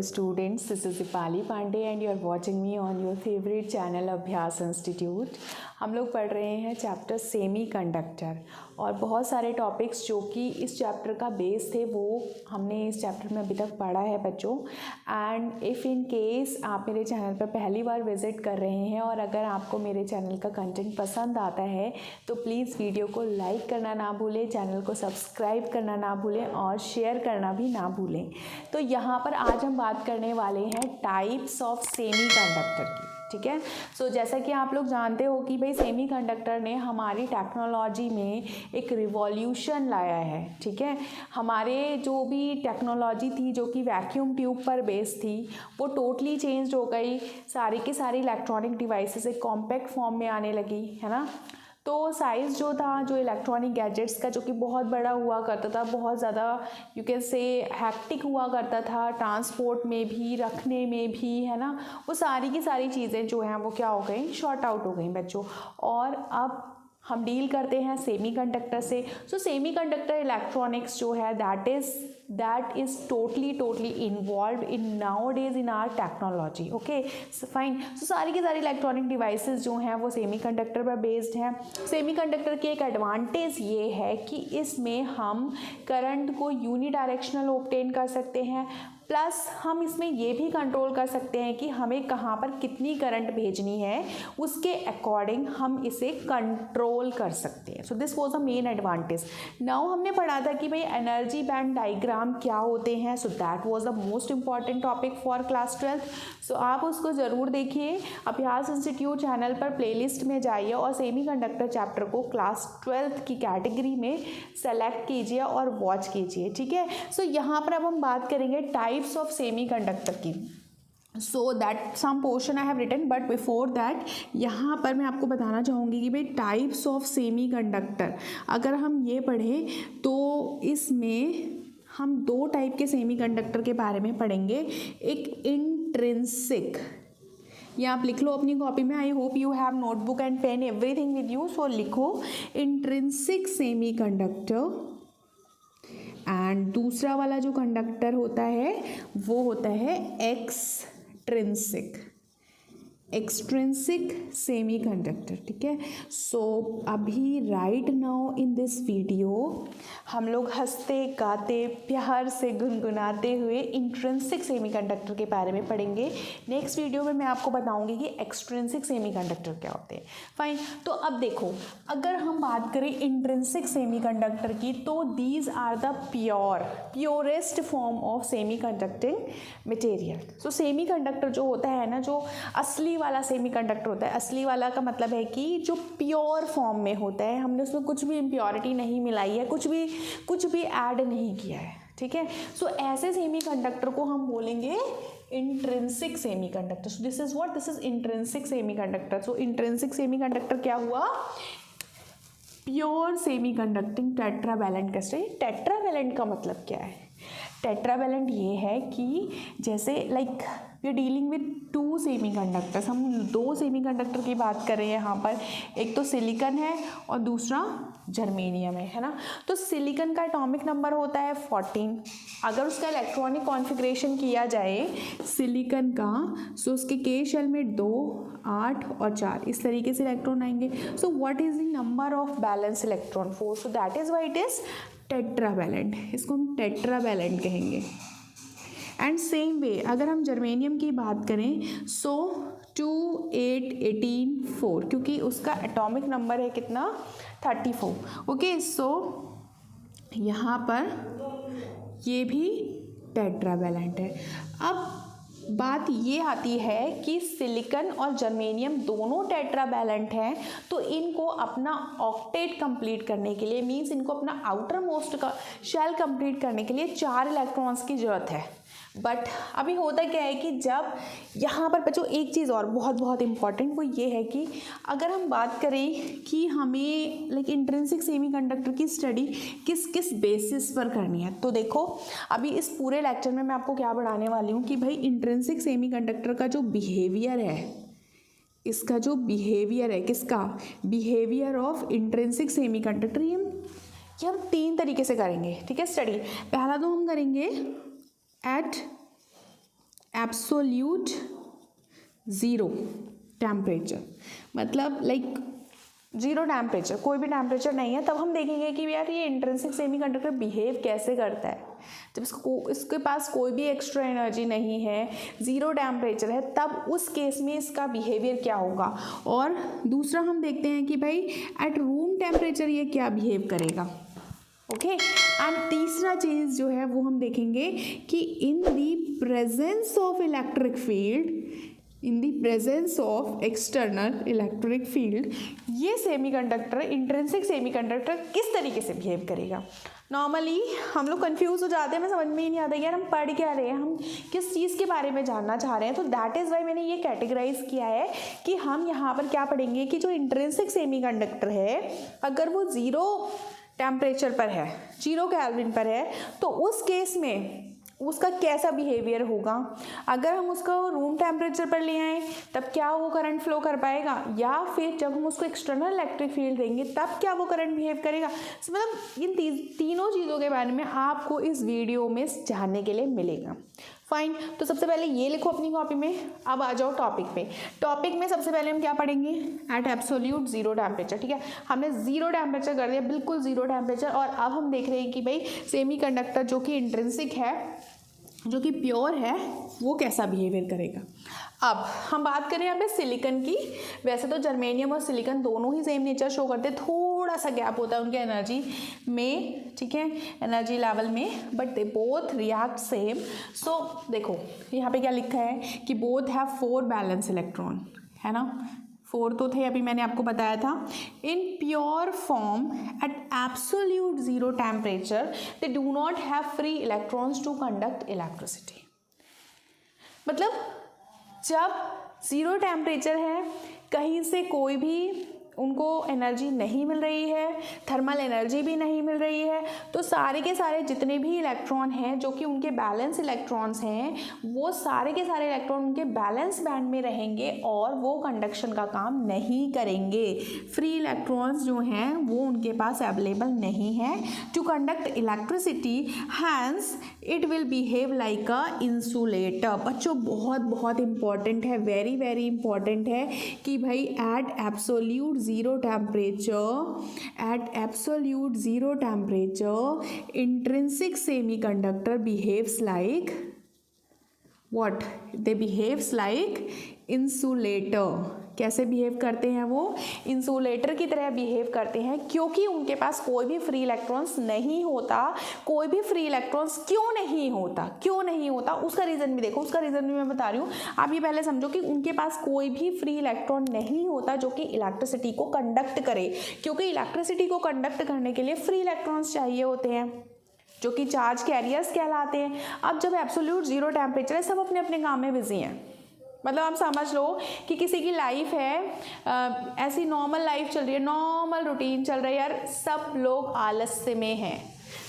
students, this is Dipali Pandey and you are watching me on your favorite channel अभ्यास institute. हम लोग पढ़ रहे हैं चैप्टर सेमी कंडक्टर और बहुत सारे टॉपिक्स जो कि इस चैप्टर का बेस थे वो हमने इस चैप्टर में अभी तक पढ़ा है बच्चों। एंड इफ़ इन केस आप मेरे चैनल पर पहली बार विज़िट कर रहे हैं और अगर आपको मेरे चैनल का कंटेंट पसंद आता है तो प्लीज़ वीडियो को लाइक करना ना भूलें, चैनल को सब्सक्राइब करना ना भूलें और शेयर करना भी ना भूलें। तो यहाँ पर आज हम बात करने वाले हैं टाइप्स ऑफ सेमी कंडक्टर की। ठीक है, सो जैसा कि आप लोग जानते हो कि भाई सेमी कंडक्टर ने हमारी टेक्नोलॉजी में एक रिवॉल्यूशन लाया है। ठीक है, हमारे जो भी टेक्नोलॉजी थी जो कि वैक्यूम ट्यूब पर बेस्ड थी वो टोटली चेंज हो गई। सारी की सारी इलेक्ट्रॉनिक डिवाइसेस एक कॉम्पैक्ट फॉर्म में आने लगी, है ना। तो साइज़ जो था जो इलेक्ट्रॉनिक गैजेट्स का जो कि बहुत बड़ा हुआ करता था, बहुत ज़्यादा यू कैन से हैक्टिक हुआ करता था, ट्रांसपोर्ट में भी रखने में भी, है ना। वो सारी की सारी चीज़ें जो हैं वो क्या हो गई, शॉर्ट आउट हो गई बच्चों। और अब हम डील करते हैं सेमी कंडक्टर से। सो सेमी कंडक्टर इलेक्ट्रॉनिक्स जो है that is totally involve in now days in our technology. Okay fine. So सारी की सारी इलेक्ट्रॉनिक डिवाइसेस जो हैं वो सेमी कंडक्टर पर बेस्ड हैं। सेमी कंडक्टर की एक एडवांटेज ये है कि इसमें हम करंट को यूनिडायरेक्शनल ऑब्टेन कर सकते हैं, प्लस हम इसमें ये भी कंट्रोल कर सकते हैं कि हमें कहाँ पर कितनी करंट भेजनी है, उसके अकॉर्डिंग हम इसे कंट्रोल कर सकते हैं। So this was a main advantage. Now हमने पढ़ा था कि भाई एनर्जी बैंड डायग्राम क्या होते हैं। So that was the most important topic for class 12। सो आप उसको ज़रूर देखिए, अभ्यास इंस्टीट्यूट चैनल पर प्लेलिस्ट में जाइए और सेमी कंडक्टर चैप्टर को क्लास 12 की कैटेगरी में सेलेक्ट कीजिए और वॉच कीजिए। ठीक है, सो यहाँ पर अब हम बात करेंगे टाइप्स ऑफ सेमी कंडक्टर की। So that some portion I have written, but before that यहाँ पर मैं आपको बताना चाहूँगी कि भाई टाइप्स ऑफ सेमी कंडक्टर अगर हम ये पढ़ें तो इसमें हम दो टाइप के सेमी कंडक्टर के बारे में पढ़ेंगे। एक इंट्रिंसिक, ये आप लिख लो अपनी कॉपी में। I hope you have notebook and pen everything with you. So लिखो इंट्रिंसिक सेमी कंडक्टर। एंड दूसरा वाला जो कंडक्टर होता है वो होता है एक्सट्रिंसिक सेमी कंडक्टर। ठीक है, सो अभी right now in this video हम लोग हंसते गाते प्यार से गुनगुनाते हुए इंट्रिंसिक सेमी कंडक्टर के बारे में पढ़ेंगे। नेक्स्ट वीडियो में मैं आपको बताऊंगी कि एक्सट्रिंसिक सेमी कंडक्टर क्या होते हैं। फाइन, तो अब देखो अगर हम बात करें इंट्रिंसिक सेमी कंडक्टर की तो these are the purest form of semiconducting material. So semiconductor जो होता है ना, जो असली वाला सेमी कंडक्टर होता है, असली वाला का मतलब है कि जो प्योर फॉर्म में होता है, हमने उसमें कुछ भी इम्प्योरिटी नहीं मिलाई है, कुछ भी ऐड नहीं किया है। ठीक है, सो ऐसे सेमी कंडक्टर को हम बोलेंगे intrinsic semiconductor. So this is intrinsic semiconductor. So intrinsic semiconductor क्या हुआ, pure semiconducting tetravalent crystal. Tetravalent का मतलब क्या है? टेट्रावैलेंट ये है कि जैसे like we are dealing with two semiconductors. हम दो सेमी कंडक्टर की बात कर रहे हैं यहाँ पर, एक तो सिलिकॉन है और दूसरा जर्मेनियम है ना। तो सिलिकॉन का एटॉमिक नंबर होता है 14। अगर उसका इलेक्ट्रॉनिक कॉन्फ़िगरेशन किया जाए सिलिकॉन का, सो उसके के शेल में 2, 8 और 4 इस तरीके से इलेक्ट्रॉन आएंगे। So what is the number of balance electron 4। So that is why it is tetravalent. इसको हम टेट्रावैलेंट कहेंगे। एंड सेम वे अगर हम जर्मेनियम की बात करें सो 2, 8, 18, 4, क्योंकि उसका एटॉमिक नंबर है कितना, 34। ओके, सो यहाँ पर ये भी टेट्रावैलेंट है। अब बात ये आती है कि सिलिकॉन और जर्मेनियम दोनों टेट्रावैलेंट हैं, तो इनको अपना ऑक्टेट कंप्लीट करने के लिए, मींस इनको अपना आउटर मोस्ट का शेल कंप्लीट करने के लिए 4 इलेक्ट्रॉन्स की ज़रूरत है। बट अभी होता क्या है कि जब यहाँ पर बच्चों एक चीज़ और बहुत इंपॉर्टेंट वो ये है कि अगर हम बात करें कि हमें लाइक इंट्रिंसिक सेमी कंडक्टर की स्टडी किस बेसिस पर करनी है, तो देखो अभी इस पूरे लेक्चर में मैं आपको क्या पढ़ाने वाली हूँ कि भाई इंट्रिंसिक सेमी कंडक्टर का जो बिहेवियर है, इसका जो बिहेवियर है, किसका behaviour of intrinsic semi conductor, ये हम 3 तरीके से करेंगे। ठीक है स्टडी। पहला तो हम करेंगे एट एब्सोल्यूट ज़ीरो टेम्परेचर, मतलब लाइक ज़ीरो टेम्परेचर, कोई भी टेम्परेचर नहीं है, तब हम देखेंगे कि यार ये इंट्रिंसिक सेमीकंडक्टर बिहेव कैसे करता है। जब इसके पास कोई भी एक्स्ट्रा एनर्जी नहीं है, ज़ीरो टेम्परेचर है, तब उस केस में इसका बिहेवियर क्या होगा। और दूसरा हम देखते हैं कि भाई एट रूम टेम्परेचर ये क्या बिहेव करेगा। ओके, एंड तीसरा चीज़ जो है वो हम देखेंगे कि in the presence of electric field, in the presence of external electric field, ये सेमीकंडक्टर, इंट्रिंसिक सेमीकंडक्टर किस तरीके से बिहेव करेगा। नॉर्मली हम लोग कंफ्यूज हो जाते हैं, हमें समझ में ही नहीं आता यार हम पढ़ क्या रहे हैं, हम किस चीज़ के बारे में जानना चाह रहे हैं। तो दैट इज़ वाई मैंने ये कैटेगराइज किया है कि हम यहाँ पर क्या पढ़ेंगे कि जो इंट्रिंसिक सेमीकंडक्टर है, अगर वो ज़ीरो टेम्परेचर पर है, 0 केल्विन पर है, तो उस केस में उसका कैसा बिहेवियर होगा। अगर हम उसको रूम टेम्परेचर पर ले आएँ तब क्या वो करंट फ्लो कर पाएगा, या फिर जब हम उसको एक्सटर्नल इलेक्ट्रिक फील्ड देंगे तब क्या वो करंट बिहेव करेगा। मतलब इन तीनों चीज़ों के बारे में आपको इस वीडियो में जानने के लिए मिलेगा। फाइन, तो सबसे पहले ये लिखो अपनी कॉपी में। अब आ जाओ टॉपिक पे। टॉपिक में सबसे पहले हम क्या पढ़ेंगे, एट एब्सोल्यूट ज़ीरो टेम्परेचर। ठीक है, हमने ज़ीरो टेम्परेचर कर दिया, बिल्कुल ज़ीरो टेम्परेचर। और अब हम देख रहे हैं कि भाई सेमीकंडक्टर जो कि इंट्रिंसिक है, जो कि प्योर है, वो कैसा बिहेवियर करेगा। अब हम बात करें यहाँ पे सिलिकन की। वैसे तो जर्मेनियम और सिलिकन दोनों ही सेम नेचर शो करते हैं, थोड़ा सा गैप होता है उनके एनर्जी में, ठीक है, एनर्जी लेवल में, but they both react same. So देखो यहाँ पे क्या लिखा है कि बोथ हैव 4 बैलेंस इलेक्ट्रॉन, है ना, 4 तो थे, अभी मैंने आपको बताया था। In pure form at absolute zero temperature they do not have free electrons to conduct electricity. मतलब जब ज़ीरो टेम्परेचर है, कहीं से कोई भी उनको एनर्जी नहीं मिल रही है, थर्मल एनर्जी भी नहीं मिल रही है, तो सारे के सारे जितने भी इलेक्ट्रॉन हैं जो कि उनके बैलेंस इलेक्ट्रॉन्स हैं, वो सारे के सारे इलेक्ट्रॉन उनके बैलेंस बैंड में रहेंगे और वो कंडक्शन का काम नहीं करेंगे। फ्री इलेक्ट्रॉन्स जो हैं वो उनके पास अवेलेबल नहीं है to conduct electricity, hence it will behave like a insulator. बच्चों बहुत बहुत इंपॉर्टेंट है, वेरी वेरी इंपॉर्टेंट है कि भाई at absolute zero temperature, at absolute zero temperature, intrinsic semiconductor behaves like what? They behaves like insulator। कैसे behave करते हैं वो, इंसुलेटर की तरह बिहेव करते हैं, क्योंकि उनके पास कोई भी फ्री इलेक्ट्रॉन्स नहीं होता। कोई भी फ्री इलेक्ट्रॉन्स क्यों नहीं होता, उसका रीज़न भी देखो, उसका रीज़न भी मैं बता रही हूँ। आप ये पहले समझो कि उनके पास कोई भी फ्री इलेक्ट्रॉन नहीं होता जो कि इलेक्ट्रिसिटी को कंडक्ट करे, क्योंकि इलेक्ट्रिसिटी को कंडक्ट करने के लिए फ्री इलेक्ट्रॉन्स चाहिए होते हैं जो कि चार्ज कैरियर्स कहलाते हैं। अब जब एब्सोल्यूट ज़ीरो टेम्परेचर है, सब अपने अपने काम में बिजी हैं। मतलब आप समझ लो कि किसी की लाइफ है, ऐसी नॉर्मल लाइफ चल रही है, नॉर्मल रूटीन चल रहा है यार, सब लोग आलस्य में हैं,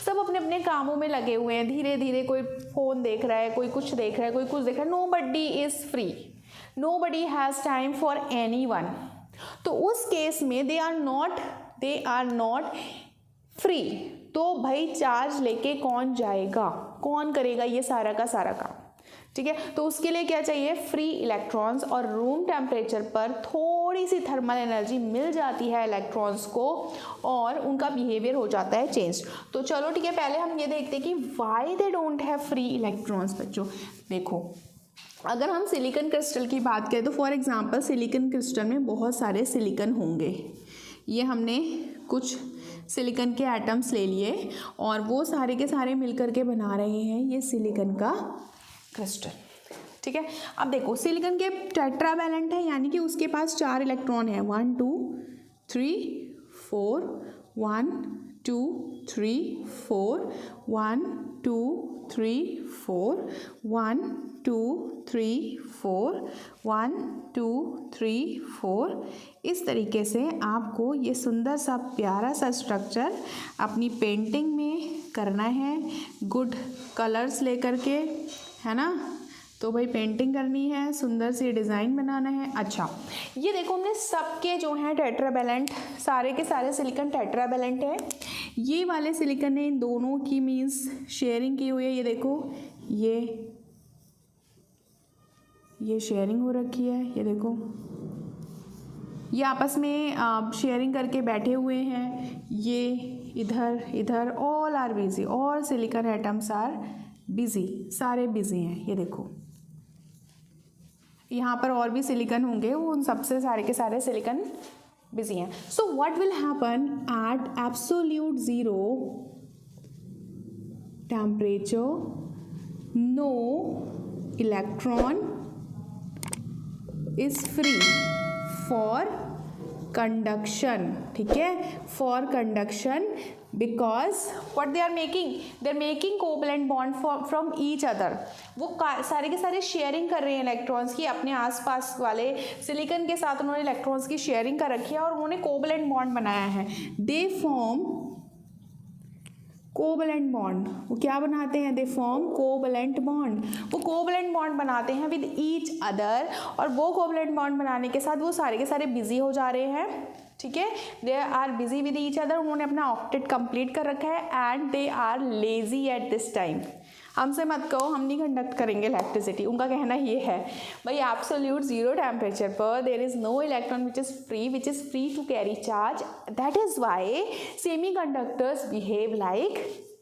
सब अपने अपने कामों में लगे हुए हैं। धीरे धीरे कोई फ़ोन देख रहा है, कोई कुछ देख रहा है, कोई कुछ देख रहा है। Nobody is free, nobody has time for anyone. तो उस केस में दे आर नॉट फ्री। तो भाई चार्ज लेके कौन जाएगा, कौन करेगा ये सारा का सारा काम, ठीक है। तो उसके लिए क्या चाहिए, फ्री इलेक्ट्रॉन्स, और रूम टेम्परेचर पर थोड़ी सी थर्मल एनर्जी मिल जाती है इलेक्ट्रॉन्स को और उनका बिहेवियर हो जाता है चेंज। तो चलो ठीक है, पहले हम ये देखते हैं कि why they don't have free electrons. बच्चों देखो, अगर हम सिलिकॉन क्रिस्टल की बात करें तो फॉर एग्जांपल सिलिकॉन क्रिस्टल में बहुत सारे सिलिकॉन होंगे। ये हमने कुछ सिलिकॉन के एटम्स ले लिए और वो सारे के सारे मिलकर के बना रहे हैं ये सिलिकॉन का क्रिस्टल, ठीक है। अब देखो सिलिकॉन के टेट्रावैलेंट है, यानी कि उसके पास 4 इलेक्ट्रॉन है, 1 2 3 4, 1 2 3 4, 1 2 3 4, 1 2 3 4, 1 2 3 4। इस तरीके से आपको ये सुंदर सा प्यारा सा स्ट्रक्चर अपनी पेंटिंग में करना है, गुड कलर्स लेकर के, है ना। तो भाई पेंटिंग करनी है, सुंदर सी डिज़ाइन बनाना है। अच्छा, ये देखो हमने सबके जो हैं टेट्रावैलेंट, सारे के सारे सिलिकॉन टेट्रावैलेंट है। ये वाले सिलिकॉन ने इन दोनों की मीन्स शेयरिंग की हुई है। ये देखो, ये ये शेयरिंग हो रखी है, ये देखो ये आपस में शेयरिंग करके बैठे हुए हैं, ये इधर इधर all are busy, all silicon atoms are busy, सारे बिजी हैं। ये देखो यहाँ पर और भी सिलिकॉन होंगे, वो उन सबसे सारे के सारे सिलिकॉन बिजी हैं। So what will happen at absolute zero temperature, no electron is free for conduction, ठीक है, for conduction, because what they are making covalent bond from each other. वो सारे के सारे शेयरिंग कर रहे हैं इलेक्ट्रॉन्स की, अपने आसपास वाले सिलिकॉन के साथ उन्होंने इलेक्ट्रॉन्स की शेयरिंग कर रखी है और उन्होंने कोवलेंट बॉन्ड बनाया है। दे फॉर्म कोवलेंट बॉन्ड, वो क्या बनाते हैं, दे फॉर्म कोवलेंट बॉन्ड, वो कोवलेंट बॉन्ड बनाते हैं विद ईच अदर, और वो कोवलेंट बॉन्ड बनाने के साथ वो सारे के सारे बिजी हो जा रहे हैं, ठीक है, they are busy with each other, उन्होंने अपना ऑक्टेट कंप्लीट कर रखा है and they are lazy at this time. हमसे मत कहो हम नहीं कंडक्ट करेंगे इलेक्ट्रिसिटी, उनका कहना ये है भाई एब्सोल्यूट ज़ीरो टेम्परेचर पर there is no electron which is free to carry charge, that is why semiconductors behave like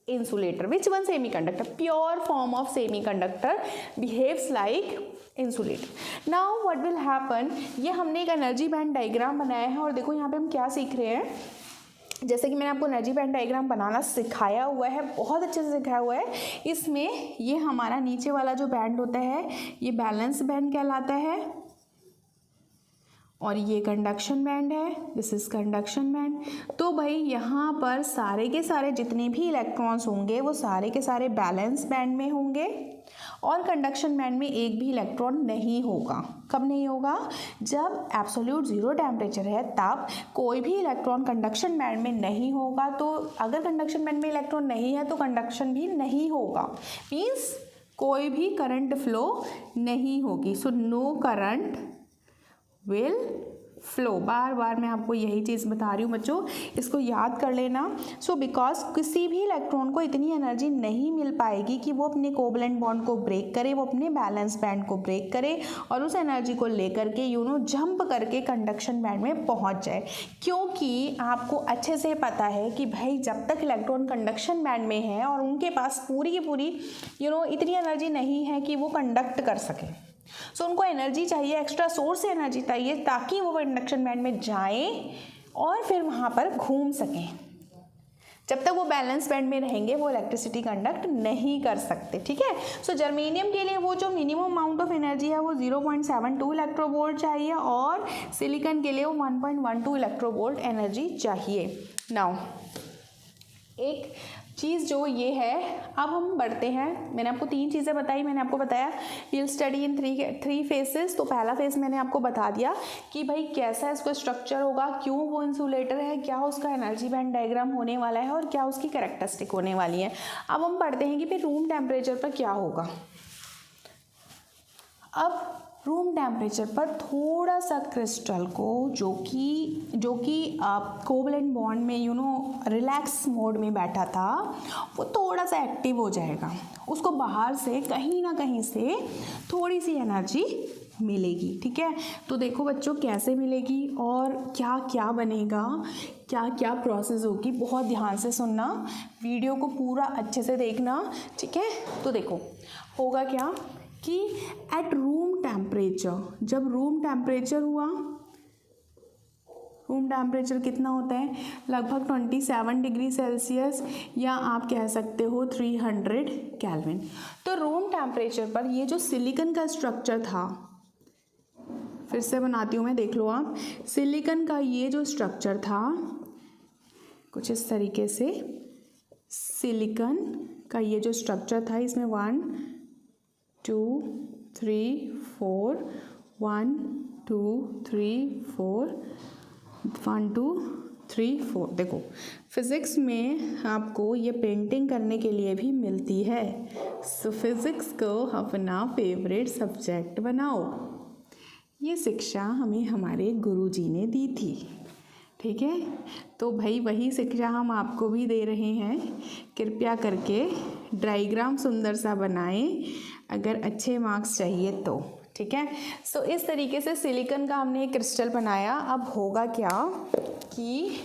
insulator. Which one? Semiconductor. Pure form of semiconductor behaves like insulator. Now what will happen, ये हमने एक energy band diagram बनाया है और देखो यहाँ पे हम क्या सीख रहे हैं। जैसे कि मैंने आपको एनर्जी बैंड डायग्राम बनाना सिखाया हुआ है, बहुत अच्छे से सिखाया हुआ है। इसमें ये हमारा नीचे वाला जो बैंड होता है ये बैलेंस बैंड कहलाता है और ये कंडक्शन बैंड है, दिस इज़ कंडक्शन बैंड। तो भाई यहाँ पर सारे के सारे जितने भी इलेक्ट्रॉन्स होंगे वो सारे के सारे बैलेंस बैंड में होंगे और कंडक्शन बैंड में एक भी इलेक्ट्रॉन नहीं होगा। कब नहीं होगा? जब एब्सोल्यूट ज़ीरो टेम्परेचर है तब कोई भी इलेक्ट्रॉन कंडक्शन बैंड में नहीं होगा। तो अगर कंडक्शन बैंड में इलेक्ट्रॉन नहीं है तो कंडक्शन भी नहीं होगा, मीन्स कोई भी करंट फ्लो नहीं होगी। So no current will flow. बार बार मैं आपको यही चीज़ बता रही हूँ बच्चों, इसको याद कर लेना। सो बिकॉज किसी भी इलेक्ट्रॉन को इतनी एनर्जी नहीं मिल पाएगी कि वो अपने कोवलेंट बॉन्ड को ब्रेक करे, वो अपने बैलेंस बैंड को ब्रेक करे और उस एनर्जी को लेकर के जंप करके कंडक्शन बैंड में पहुँच जाए। क्योंकि आपको अच्छे से पता है कि भाई जब तक इलेक्ट्रॉन कंडक्शन बैंड में है और उनके पास पूरी की पूरी इतनी एनर्जी नहीं है कि वो कंडक्ट कर सके। सो उनको एनर्जी चाहिए, एक्स्ट्रा सोर्स से एनर्जी चाहिए ताकि वो कंडक्शन बैंड में जाएं और फिर वहाँ पर घूम सकें। जब तक वो बैलेंस बैंड में रहेंगे वो इलेक्ट्रिसिटी कंडक्ट नहीं कर सकते, ठीक है। सो जर्मेनियम के लिए वो जो मिनिमम अमाउंट ऑफ एनर्जी है वो 0.72 इलेक्ट्रोवोल्ट चाहिए और सिलिकॉन के लिए वो 1.12 इलेक्ट्रोवोल्ट एनर्जी चाहिए। नाउ एक चीज़ जो ये है, अब हम बढ़ते हैं। मैंने आपको 3 चीज़ें बताई। मैंने आपको बताया will study in three faces. तो पहला फेज मैंने आपको बता दिया कि भाई कैसा इसका स्ट्रक्चर होगा, क्यों वो इंसुलेटर है, क्या उसका एनर्जी बैंड डायग्राम होने वाला है और क्या उसकी कैरेक्टरिस्टिक होने वाली है। अब हम पढ़ते हैं कि फिर रूम टेम्परेचर पर क्या होगा। अब रूम टेम्परेचर पर थोड़ा सा क्रिस्टल को जो कि कोवलेंट बॉन्ड में रिलैक्स मोड में बैठा था वो थोड़ा सा एक्टिव हो जाएगा। उसको बाहर से कहीं ना कहीं से थोड़ी सी एनर्जी मिलेगी, ठीक है। तो देखो बच्चों कैसे मिलेगी और क्या क्या बनेगा, क्या क्या प्रोसेस होगी, बहुत ध्यान से सुनना, वीडियो को पूरा अच्छे से देखना, ठीक है। तो देखो होगा क्या कि एट रूम टेम्परेचर, जब रूम टेम्परेचर हुआ, रूम टेम्परेचर कितना होता है, लगभग 27 डिग्री सेल्सियस या आप कह सकते हो 300 केल्विन। तो रूम टेम्परेचर पर ये जो सिलिकॉन का स्ट्रक्चर था, फिर से बनाती हूँ मैं, देख लो आप, सिलिकॉन का ये जो स्ट्रक्चर था कुछ इस तरीके से, सिलिकॉन का ये जो स्ट्रक्चर था, इसमें 1 2 3 4 1 2 3 4 1 2 3 4। देखो फिज़िक्स में आपको ये पेंटिंग करने के लिए भी मिलती है। सो फिज़िक्स को अपना फेवरेट सब्जेक्ट बनाओ। ये शिक्षा हमें हमारे गुरुजी ने दी थी, ठीक है। तो भाई वही शिक्षा हम आपको भी दे रहे हैं। कृपया करके डायग्राम सुंदर सा बनाएं अगर अच्छे मार्क्स चाहिए तो, ठीक है। सो इस तरीके से सिलिकॉन का हमने एक क्रिस्टल बनाया। अब होगा क्या कि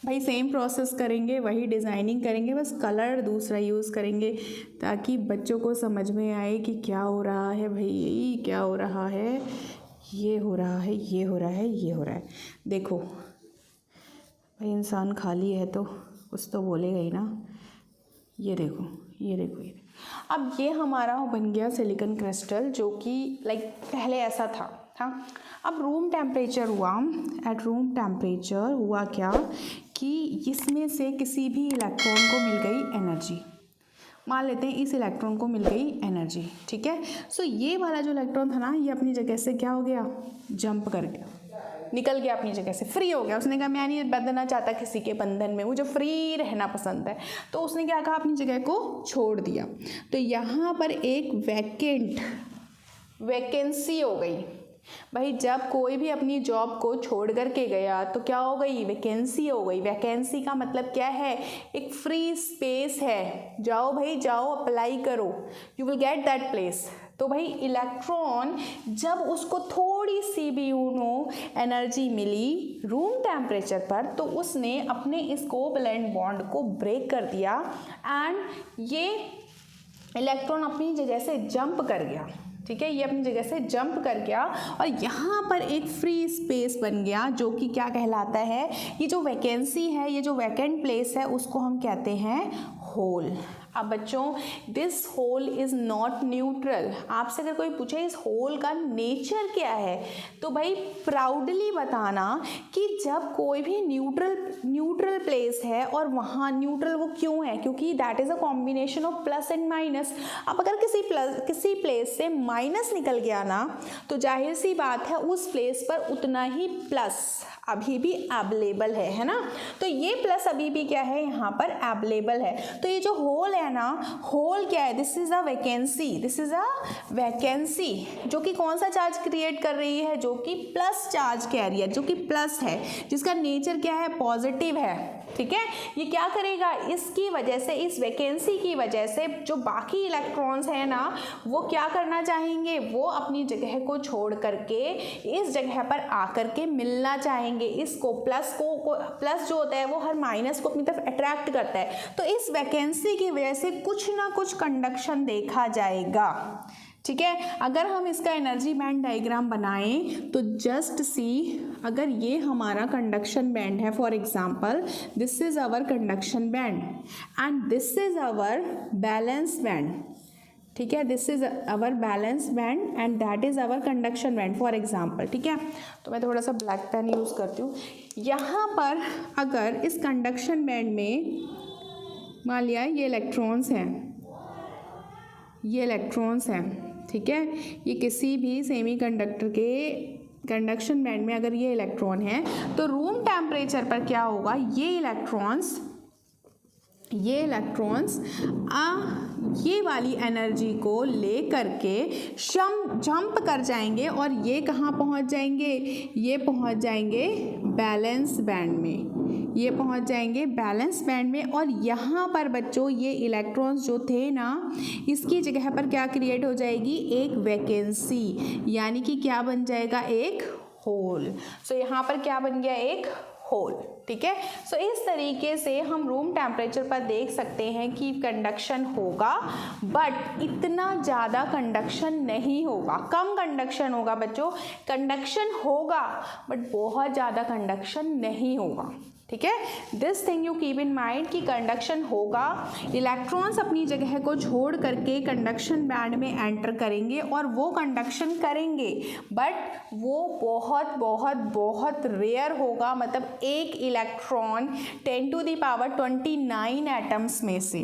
भाई सेम प्रोसेस करेंगे, वही डिज़ाइनिंग करेंगे, बस कलर दूसरा यूज़ करेंगे ताकि बच्चों को समझ में आए कि क्या हो रहा है भाई, यही क्या हो रहा है, ये हो रहा है, ये हो रहा है, ये हो रहा है। देखो भाई इंसान खाली है तो कुछ तो बोलेगा ही ना। ये देखो, ये देखो, ये देखो। अब ये हमारा बन गया सिलिकॉन क्रिस्टल, जो कि लाइक पहले ऐसा था। हाँ, अब रूम टेम्परेचर हुआ, एट रूम टेम्परेचर हुआ क्या कि इसमें से किसी भी इलेक्ट्रॉन को मिल गई एनर्जी। मान लेते हैं इस इलेक्ट्रॉन को मिल गई एनर्जी, ठीक है। सो ये वाला जो इलेक्ट्रॉन था ना, ये अपनी जगह से क्या हो गया, जंप कर गया, निकल गया अपनी जगह से, फ्री हो गया। उसने कहा मैं नहीं बंधना चाहता किसी के बंधन में, मुझे फ्री रहना पसंद है। तो उसने क्या कहा, अपनी जगह को छोड़ दिया। तो यहाँ पर एक वैकेंसी हो गई। भाई जब कोई भी अपनी जॉब को छोड़ कर के गया तो क्या हो गई, वैकेंसी हो गई। वैकेंसी का मतलब क्या है, एक फ्री स्पेस है, जाओ भाई जाओ, अप्लाई करो, you will get that place. तो भाई इलेक्ट्रॉन जब उसको थोड़ी सी भी एनर्जी मिली रूम टेम्परेचर पर, तो उसने अपने इस कोवैलेंट बॉन्ड को ब्रेक कर दिया एंड ये इलेक्ट्रॉन अपनी जगह से जंप कर गया, ठीक है। ये अपनी जगह से जंप कर गया और यहाँ पर एक फ्री स्पेस बन गया, जो कि क्या कहलाता है, ये जो वैकेंसी है, ये जो वैकेंट प्लेस है, उसको हम कहते हैं होल। अब बच्चों this hole is not neutral. आपसे अगर कोई पूछे इस होल का नेचर क्या है, तो भाई प्राउडली बताना कि जब कोई भी न्यूट्रल प्लेस है, और वहाँ न्यूट्रल वो क्यों है, क्योंकि that is a combination of plus and minus. अब अगर किसी प्लेस से माइनस निकल गया ना, तो जाहिर सी बात है उस प्लेस पर उतना ही प्लस अभी भी अवेलेबल है ना। तो ये प्लस अभी भी क्या है, यहाँ पर अवेलेबल है। तो ये जो होल है ना, होल क्या है, this is a vacancy, this is a vacancy, जो कि कौन सा चार्ज क्रिएट कर रही है, जो कि प्लस चार्ज कैरियर, जो कि प्लस है, जिसका नेचर क्या है, पॉजिटिव है, ठीक है। ये क्या करेगा, इसकी वजह से, इस वैकेंसी की वजह से जो बाकी इलेक्ट्रॉन्स हैं ना, वो क्या करना चाहेंगे, वो अपनी जगह को छोड़ करके इस जगह पर आकर के मिलना चाहेंगे। इसको प्लस जो होता है वो हर माइनस को अपनी तरफ अट्रैक्ट करता है। तो इस वैकेंसी की वजह से कुछ ना कुछ कंडक्शन देखा जाएगा, ठीक है। अगर हम इसका एनर्जी बैंड डायग्राम बनाएं तो जस्ट सी, अगर ये हमारा कंडक्शन बैंड है, for example this is our conduction band and this is our valence band, ठीक है, this is our valence band and that is our conduction band for example, ठीक है। तो मैं थोड़ा सा ब्लैक पेन यूज़ करती हूँ। यहाँ पर अगर इस कंडक्शन बैंड में मान लिया ये इलेक्ट्रॉन्स हैं, ये इलेक्ट्रॉन्स हैं, ठीक है, ये किसी भी सेमीकंडक्टर के कंडक्शन बैंड में अगर ये इलेक्ट्रॉन है, तो रूम टेम्परेचर पर क्या होगा, ये इलेक्ट्रॉन्स ये वाली एनर्जी को ले करके जंप कर जाएंगे और ये कहाँ पहुँच जाएंगे, ये पहुँच जाएंगे बैलेंस बैंड में, ये पहुँच जाएंगे बैलेंस बैंड में। और यहाँ पर बच्चों ये इलेक्ट्रॉन्स जो थे ना, इसकी जगह पर क्या क्रिएट हो जाएगी, एक वैकेंसी, यानी कि क्या बन जाएगा, एक होल। सो यहाँ पर क्या बन गया, एक होल, ठीक है। सो इस तरीके से हम रूम टेम्परेचर पर देख सकते हैं कि कंडक्शन होगा, बट इतना ज़्यादा कंडक्शन नहीं होगा, कम कंडक्शन होगा बच्चों, कंडक्शन होगा बट बहुत ज़्यादा कंडक्शन नहीं होगा, ठीक है। This thing you keep in mind कि कंडक्शन होगा, इलेक्ट्रॉन्स अपनी जगह को छोड़ करके कंडक्शन बैंड में एंटर करेंगे और वो कंडक्शन करेंगे, बट वो बहुत बहुत बहुत रेयर होगा। मतलब एक इलेक्ट्रॉन 10⁻29 एटम्स में से,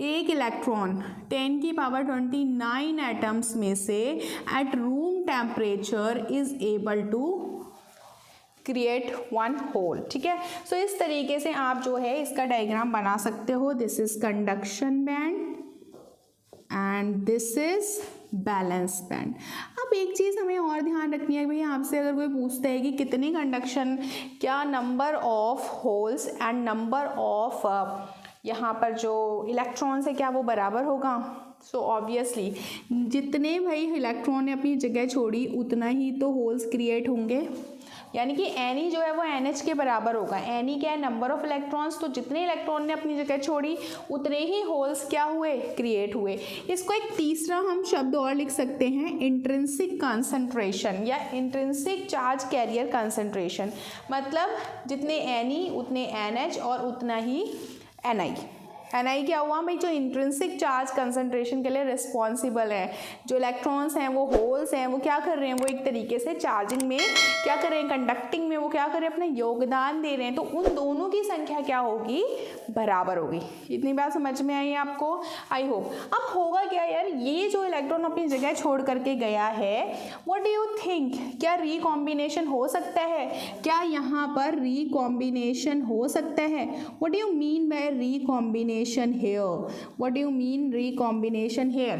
एक इलेक्ट्रॉन 10⁻29 एटम्स में से at room temperature is able to create one hole, ठीक है। सो इस तरीके से आप जो है इसका डायग्राम बना सकते हो। This is conduction band and this is balance band. अब एक चीज़ हमें और ध्यान रखनी है, भाई आपसे अगर कोई पूछता है कि कितने कंडक्शन, क्या number of holes and number of यहाँ पर जो इलेक्ट्रॉन्स है क्या वो बराबर होगा, सो ऑब्वियसली जितने भाई इलेक्ट्रॉन ने अपनी जगह छोड़ी उतना ही तो होल्स क्रिएट होंगे, यानी कि एनी जो है वो NH के बराबर होगा। एनी क्या है, नंबर ऑफ इलेक्ट्रॉन्स, तो जितने इलेक्ट्रॉन ने अपनी जगह छोड़ी उतने ही होल्स क्या हुए, क्रिएट हुए। इसको एक तीसरा हम शब्द और लिख सकते हैं, इंट्रिंसिक कंसंट्रेशन या इंट्रिंसिक चार्ज कैरियर कंसंट्रेशन, मतलब जितने एनी उतने NH और उतना ही Ni। Ni क्या हुआ भाई, जो इंट्रिंसिक चार्ज कंसंट्रेशन के लिए रिस्पॉन्सिबल है, जो इलेक्ट्रॉन्स हैं वो होल्स हैं, वो क्या कर रहे हैं, वो एक तरीके से चार्जिंग में क्या कर रहे हैं, कंडक्टिंग में वो क्या कर रहे हैं, अपना योगदान दे रहे हैं, तो उन दोनों की संख्या क्या होगी, बराबर होगी। इतनी बात समझ में आई आपको, आई होप। अब होगा क्या यार, ये जो इलेक्ट्रॉन अपनी जगह छोड़ करके गया है, व्हाट डू यू थिंक, क्या रिकॉम्बिनेशन हो सकता है, क्या यहाँ पर रिकॉम्बिनेशन हो सकता है? What do you mean by recombination here? What do you mean recombination here?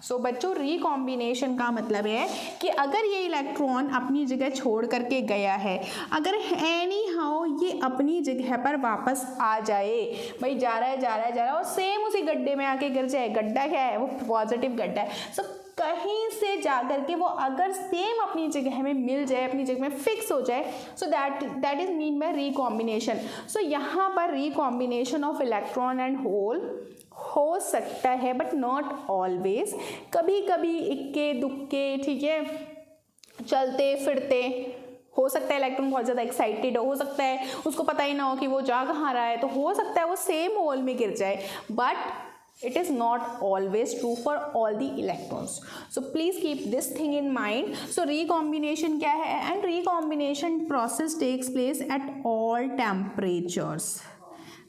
सो बच्चों रिकॉम्बिनेशन का मतलब है कि अगर ये इलेक्ट्रॉन अपनी जगह छोड़ करके गया है, अगर एनी हाउ ये अपनी जगह पर वापस आ जाए, भाई जा रहा है और सेम उसी गड्ढे में आके गिर जाए, गड्ढा क्या है, वो पॉजिटिव गड्ढा है, सो कहीं से जाकर के वो अगर सेम अपनी जगह में मिल जाए, अपनी जगह में फिक्स हो जाए, so that is mean by recombination. So यहाँ पर recombination of electron and hole हो सकता है, बट नॉट ऑलवेज। कभी कभी इक्के दुक्के, ठीक है, चलते फिरते हो सकता है इलेक्ट्रॉन बहुत ज़्यादा एक्साइटेड हो सकता है उसको पता ही ना हो कि वो जा कहाँ रहा है, तो हो सकता है वो सेम होल में गिर जाए, but it is not always true for all the electrons. So please keep this thing in mind. So recombination क्या है, and recombination process takes place at all temperatures.